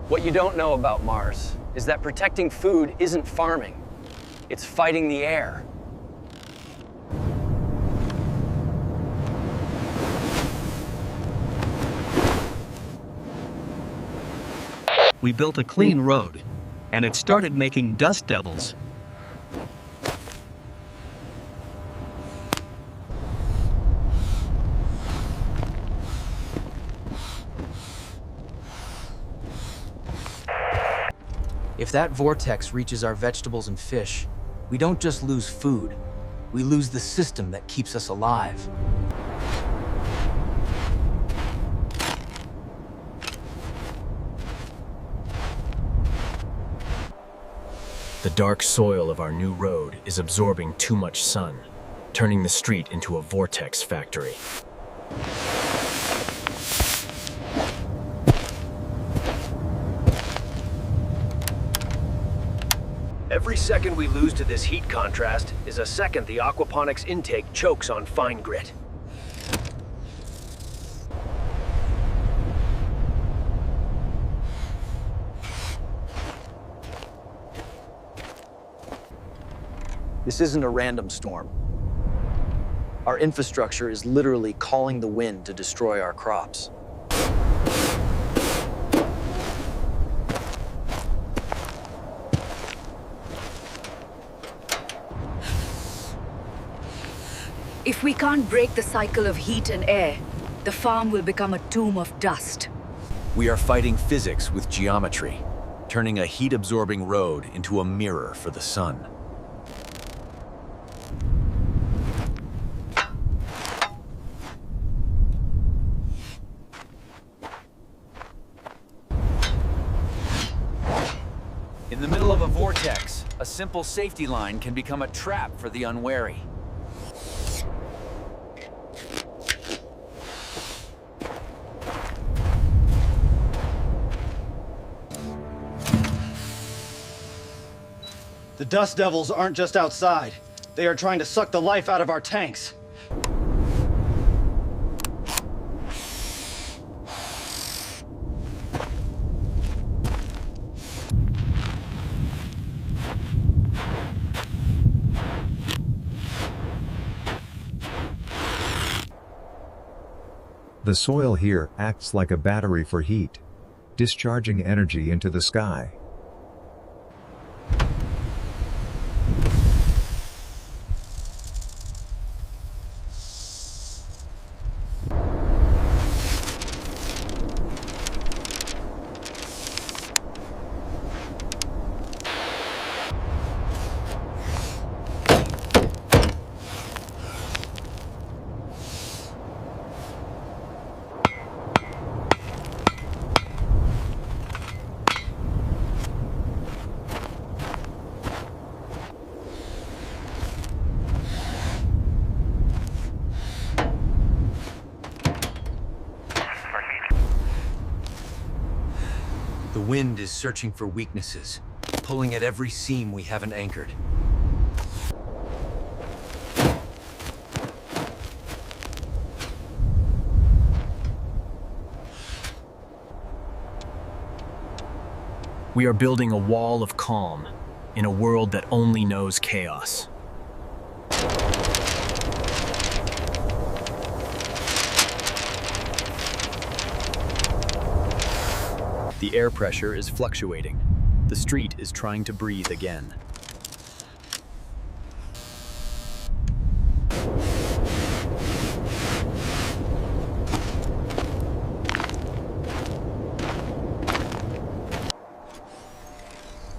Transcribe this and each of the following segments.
What you don't know about Mars is that protecting food isn't farming. It's fighting the air. We built a clean road, and it started making dust devils. If that vortex reaches our vegetables and fish, we don't just lose food, we lose the system that keeps us alive. The dark soil of our new road is absorbing too much sun, turning the street into a vortex factory. Every second we lose to this heat contrast is a second the aquaponics intake chokes on fine grit. This isn't a random storm. Our infrastructure is literally calling the wind to destroy our crops. If we can't break the cycle of heat and air, the farm will become a tomb of dust. We are fighting physics with geometry, turning a heat-absorbing road into a mirror for the sun. In the middle of a vortex, a simple safety line can become a trap for the unwary. The dust devils aren't just outside. They are trying to suck the life out of our tanks. The soil here acts like a battery for heat, discharging energy into the sky. The wind is searching for weaknesses, pulling at every seam we haven't anchored. We are building a wall of calm in a world that only knows chaos. The air pressure is fluctuating. The street is trying to breathe again.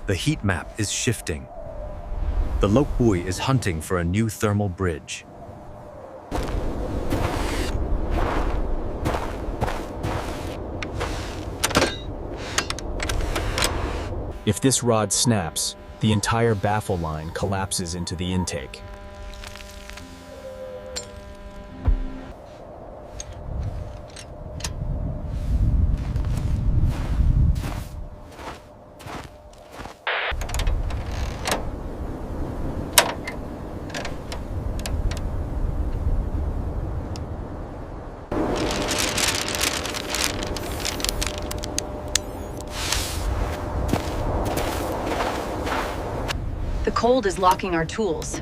The heat map is shifting. The Lokbui is hunting for a new thermal bridge. If this rod snaps, the entire baffle line collapses into the intake. cold is locking our tools.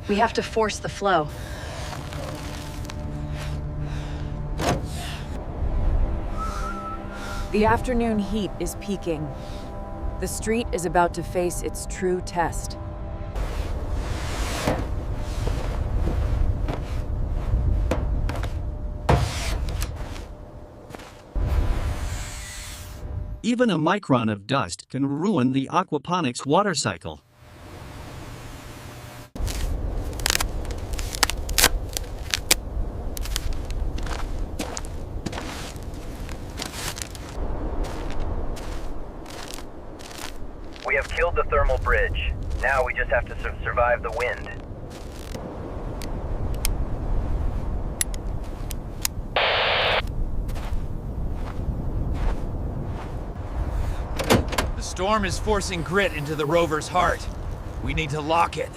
We have to force the flow. The afternoon heat is peaking. The street is about to face its true test. Even a micron of dust can ruin the aquaponics water cycle. We have killed the thermal bridge. Now we just have to survive the wind. The storm is forcing grit into the rover's heart. We need to lock it.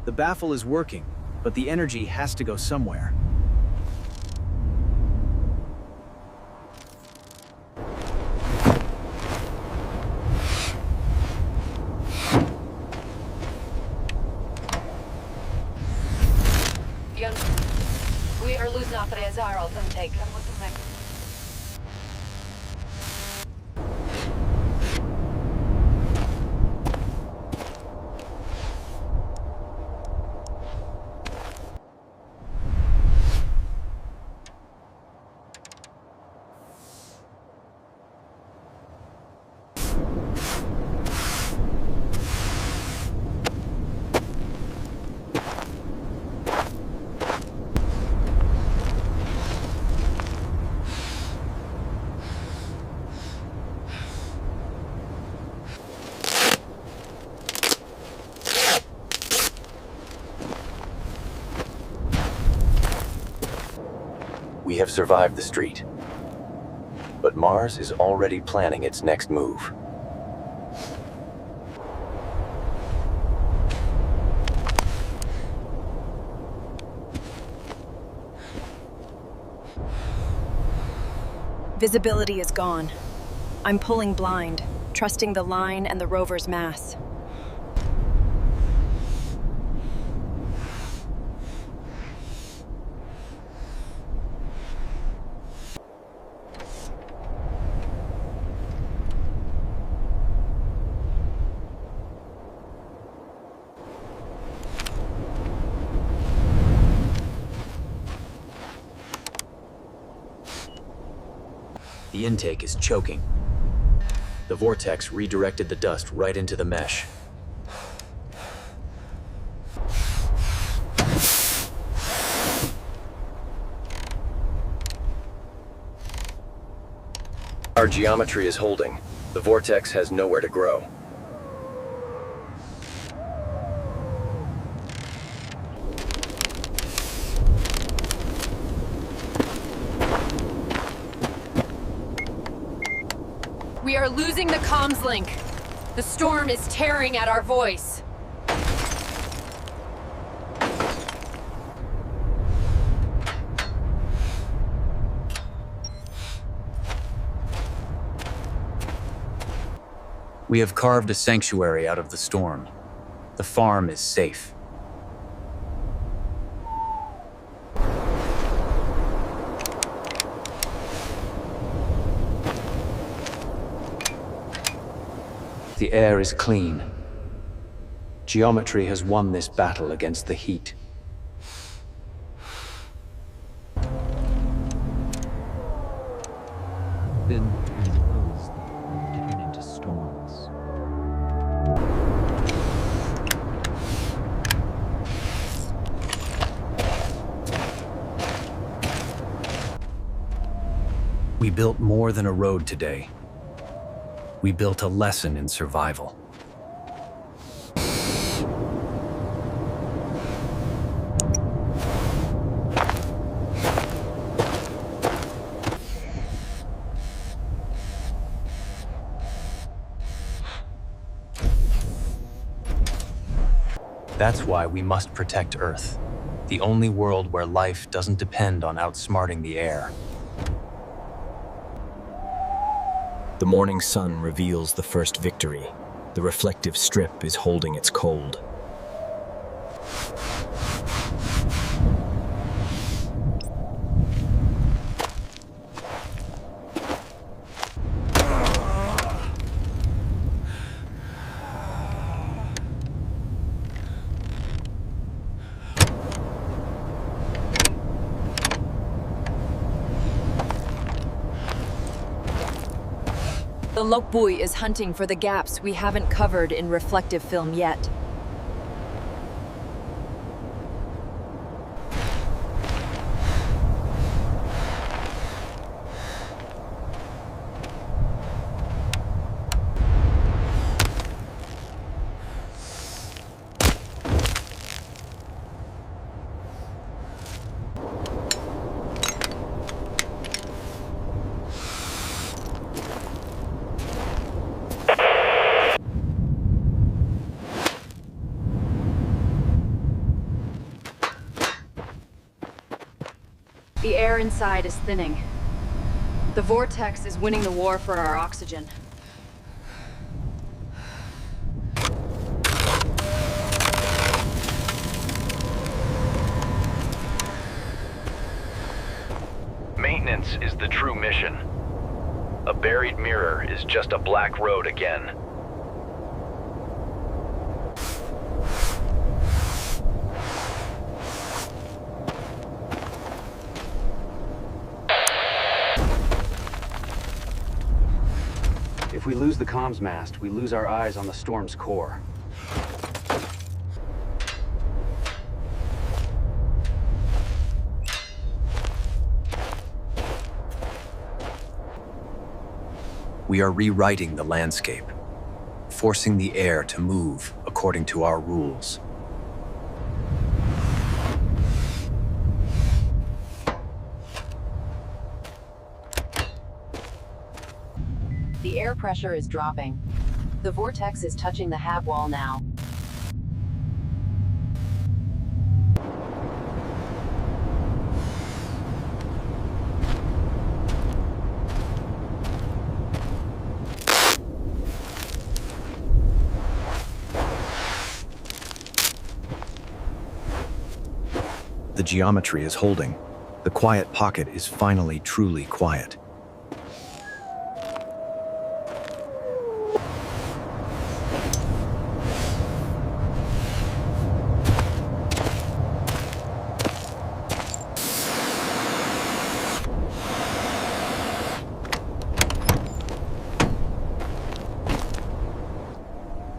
The baffle is working, but the energy has to go somewhere. We are losing our results and take them with the next. We have survived the street. But Mars is already planning its next move. Visibility is gone. I'm pulling blind, trusting the line and the rover's mass. The intake is choking. The vortex redirected the dust right into the mesh. Our geometry is holding. The vortex has nowhere to grow. We are losing the comms link. The storm is tearing at our voice. We have carved a sanctuary out of the storm. The farm is safe. The air is clean. Geometry has won this battle against the heat. Then those turn into storms. We built more than a road today. We built a lesson in survival. That's why we must protect Earth. the only world where life doesn't depend on outsmarting the air. The morning sun reveals the first victory. The reflective strip is holding its cold. The lope buoy is hunting for the gaps we haven't covered in reflective film yet. The air inside is thinning. The vortex is winning the war for our oxygen. Maintenance is the true mission. A buried mirror is just a black road again. If we lose the comms mast, we lose our eyes on the storm's core. We are rewriting the landscape, forcing the air to move according to our rules. The air pressure is dropping. The vortex is touching the hab wall now. The geometry is holding. The quiet pocket is finally truly quiet.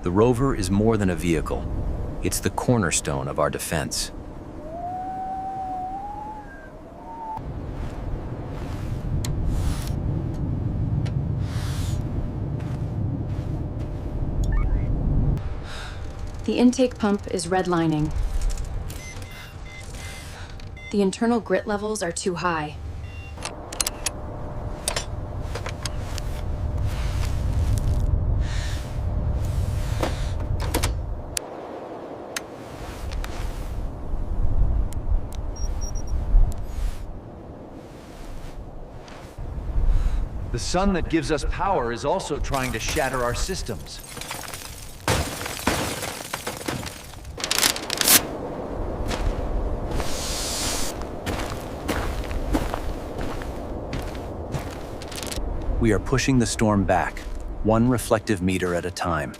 The rover is more than a vehicle. It's the cornerstone of our defense. The intake pump is redlining. The internal grit levels are too high. The sun that gives us power is also trying to shatter our systems. We are pushing the storm back, one reflective meter at a time.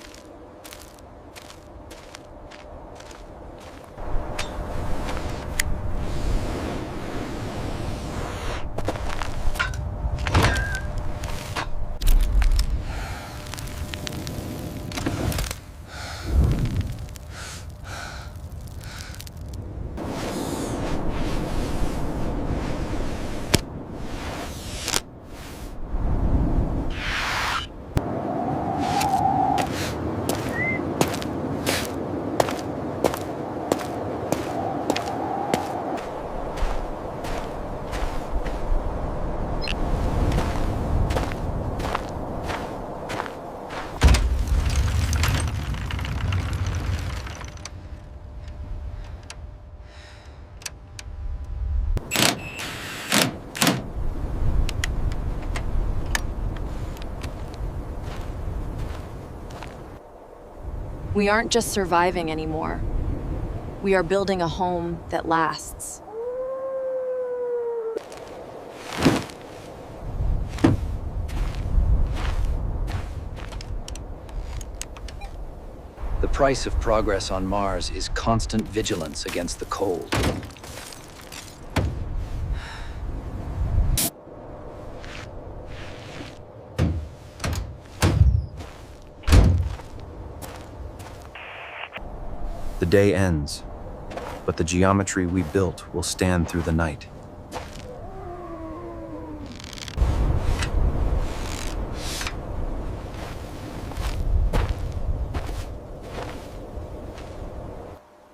We aren't just surviving anymore. We are building a home that lasts. The price of progress on Mars is constant vigilance against the cold. The day ends, but the geometry we built will stand through the night.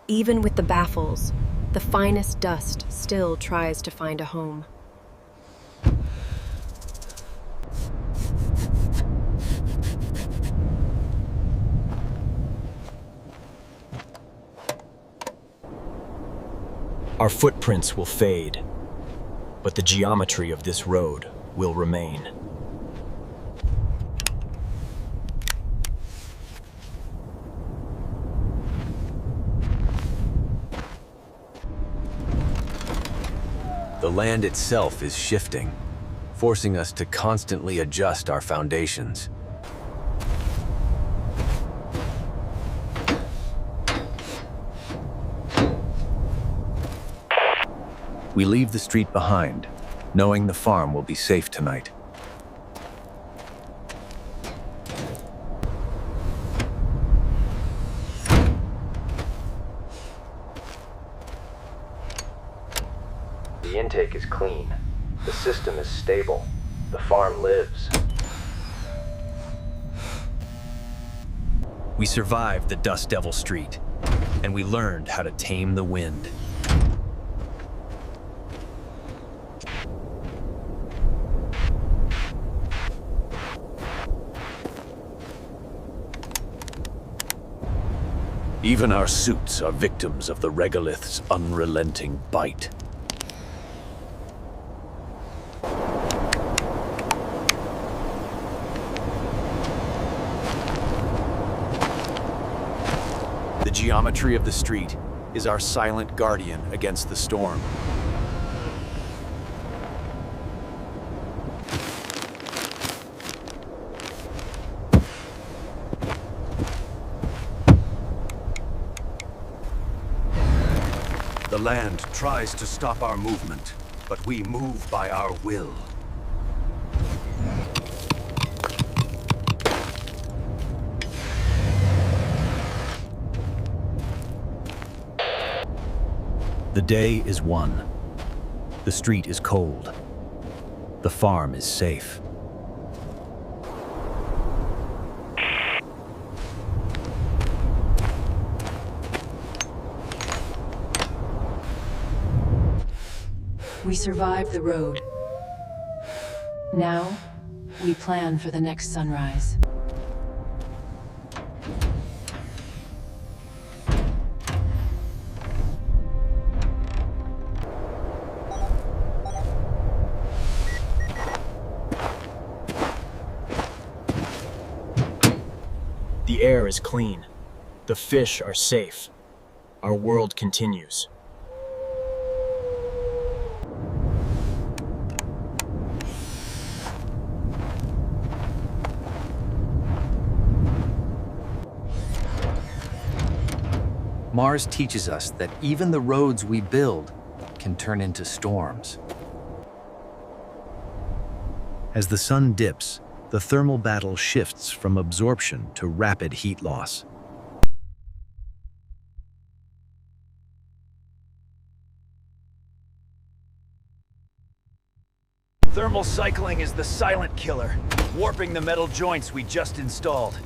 Even with the baffles, the finest dust still tries to find a home. Our footprints will fade, but the geometry of this road will remain. The land itself is shifting, forcing us to constantly adjust our foundations. We leave the street behind, knowing the farm will be safe tonight. The intake is clean. The system is stable. The farm lives. We survived the Dust Devil Street, and we learned how to tame the wind. Even our suits are victims of the regolith's unrelenting bite. The geometry of the street is our silent guardian against the storm. The land tries to stop our movement, but we move by our will. The day is won. The street is cold. The farm is safe. We survived the road. Now, we plan for the next sunrise. The air is clean. The fish are safe. Our world continues. Mars teaches us that even the roads we build can turn into storms. As the sun dips, the thermal battle shifts from absorption to rapid heat loss. Thermal cycling is the silent killer, warping the metal joints we just installed.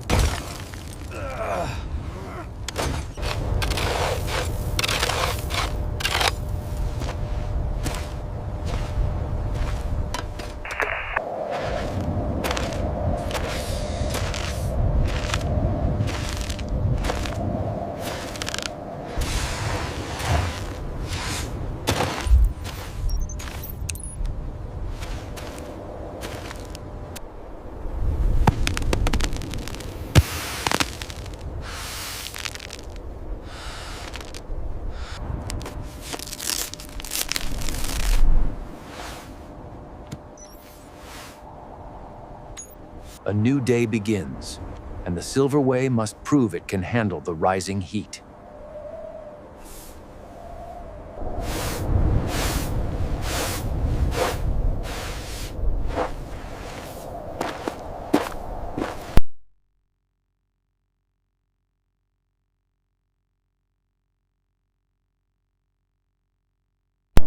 A new day begins, and the Silverway must prove it can handle the rising heat.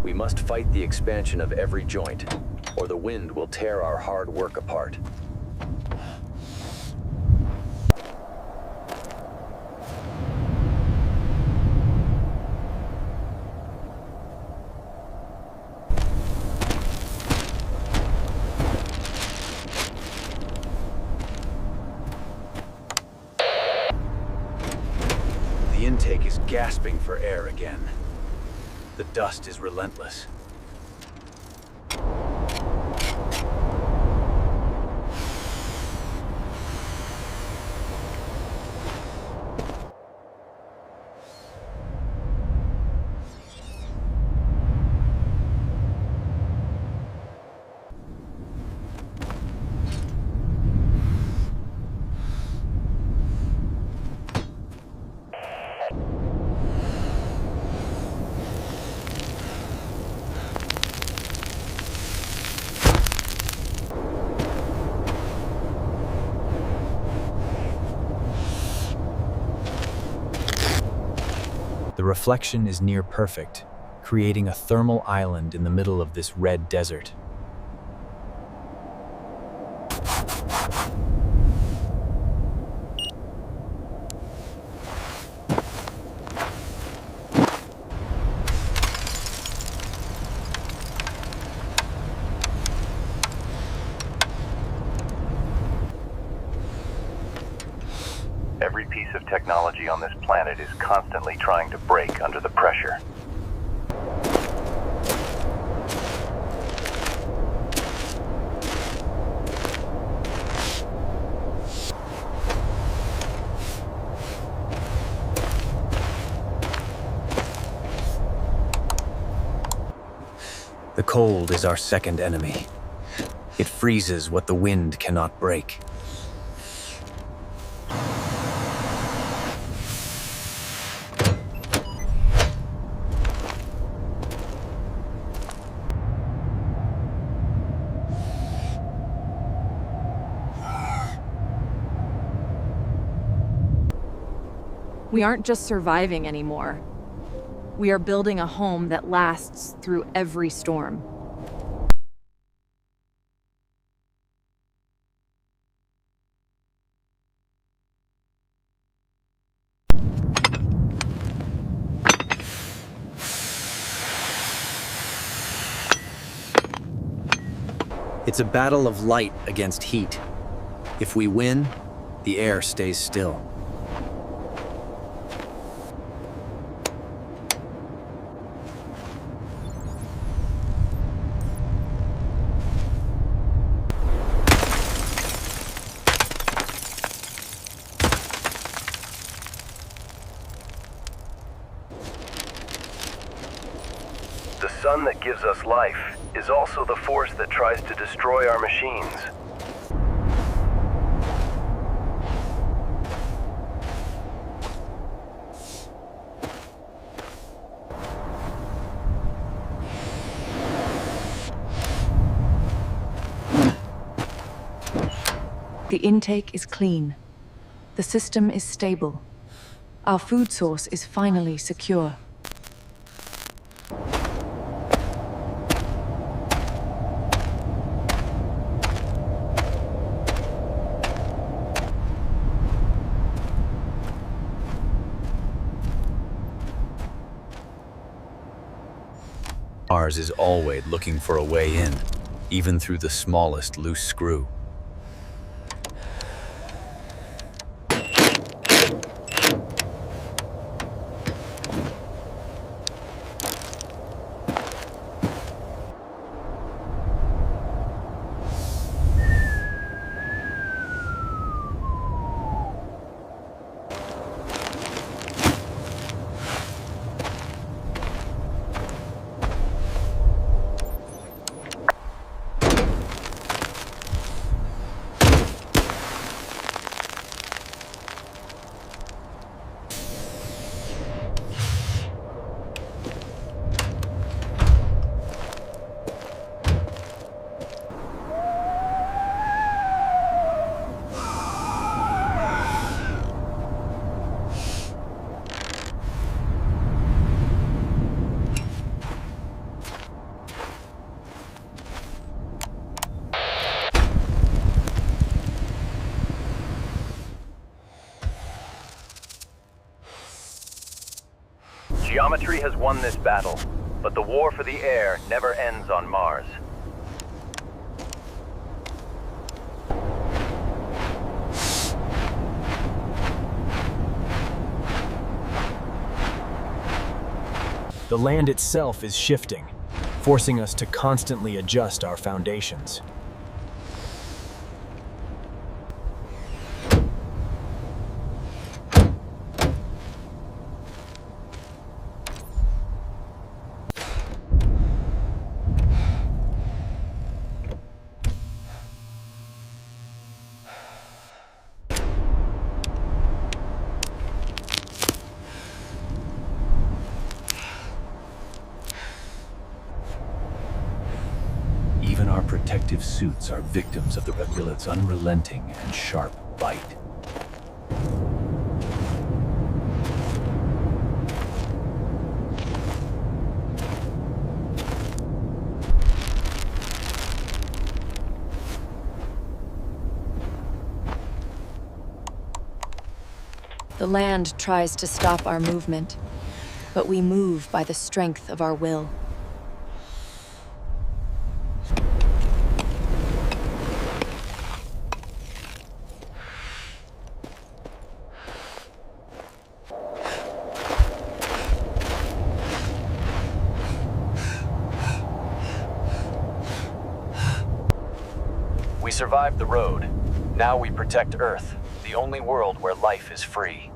We must fight the expansion of every joint, or the wind will tear our hard work apart. The intake is gasping for air again. The dust is relentless. The reflection is near perfect, creating a thermal island in the middle of this red desert. Every piece of technology on this planet is constantly trying to break under the pressure. The cold is our second enemy. It freezes what the wind cannot break. We aren't just surviving anymore. We are building a home that lasts through every storm. It's a battle of light against heat. If we win, the air stays still. The sun that gives us life is also the force that tries to destroy our machines. The intake is clean. The system is stable. Our food source is finally secure. Ours is always looking for a way in, even through the smallest loose screw. Geometry has won this battle, but the war for the air never ends on Mars. The land itself is shifting, forcing us to constantly adjust our foundations. Even our protective suits are victims of the Regulit's unrelenting and sharp bite. The land tries to stop our movement, but we move by the strength of our will. We survived the road. Now we protect Earth, the only world where life is free.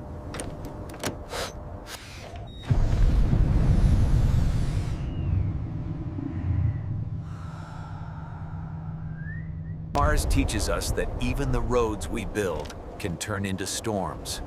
Mars teaches us that even the roads we build can turn into storms.